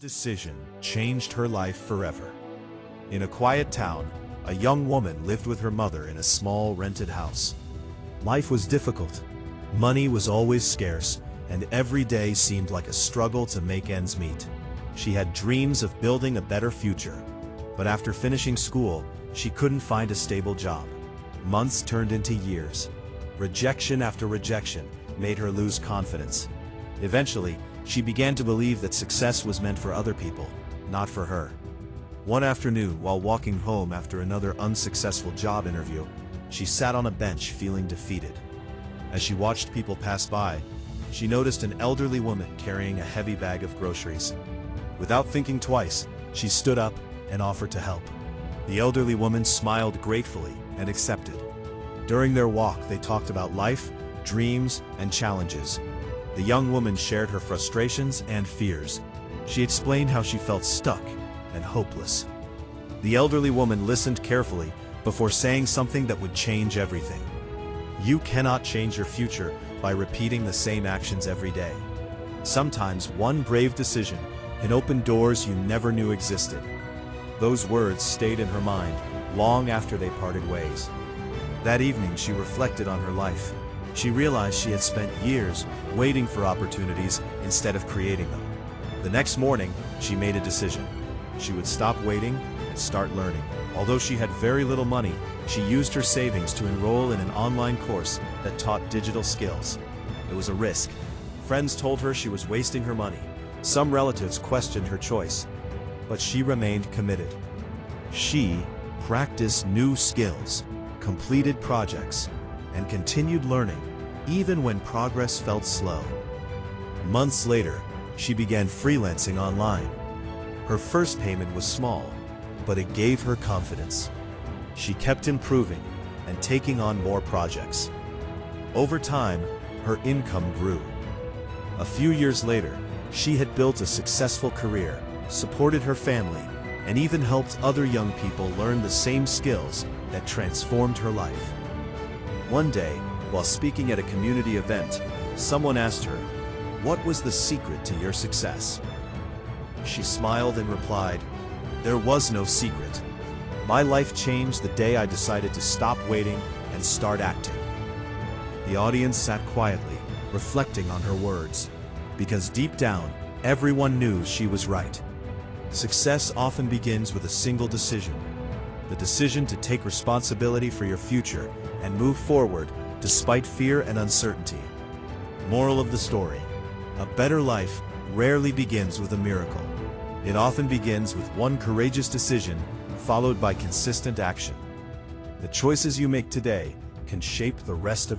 Decision changed her life forever. In a quiet town, a young woman lived with her mother in a small rented house. Life was difficult. Money was always scarce, and every day seemed like a struggle to make ends meet. She had dreams of building a better future, but after finishing school, she couldn't find a stable job. Months turned into years. Rejection after rejection made her lose confidence. Eventually, she began to believe that success was meant for other people, not for her. One afternoon, while walking home after another unsuccessful job interview, she sat on a bench feeling defeated. As she watched people pass by, she noticed an elderly woman carrying a heavy bag of groceries. Without thinking twice, she stood up and offered to help. The elderly woman smiled gratefully and accepted. During their walk, they talked about life, dreams, and challenges. The young woman shared her frustrations and fears. She explained how she felt stuck and hopeless. The elderly woman listened carefully before saying something that would change everything. You cannot change your future by repeating the same actions every day. Sometimes one brave decision can open doors you never knew existed. Those words stayed in her mind long after they parted ways. That evening, she reflected on her life. She realized she had spent years waiting for opportunities instead of creating them. The next morning, she made a decision. She would stop waiting and start learning. Although she had very little money, she used her savings to enroll in an online course that taught digital skills. It was a risk. Friends told her she was wasting her money. Some relatives questioned her choice, but she remained committed. She practiced new skills, completed projects, and continued learning, even when progress felt slow. Months later, she began freelancing online. Her first payment was small, but it gave her confidence. She kept improving and taking on more projects. Over time, her income grew. A few years later, she had built a successful career, supported her family, and even helped other young people learn the same skills that transformed her life. One day, while speaking at a community event, someone asked her, "What was the secret to your success?" She smiled and replied, "There was no secret. My life changed the day I decided to stop waiting and start acting." The audience sat quietly, reflecting on her words, because deep down, everyone knew she was right. Success often begins with a single decision. The decision to take responsibility for your future and move forward despite fear and uncertainty. Moral of the story: a better life rarely begins with a miracle. It often begins with one courageous decision followed by consistent action. The choices you make today can shape the rest of your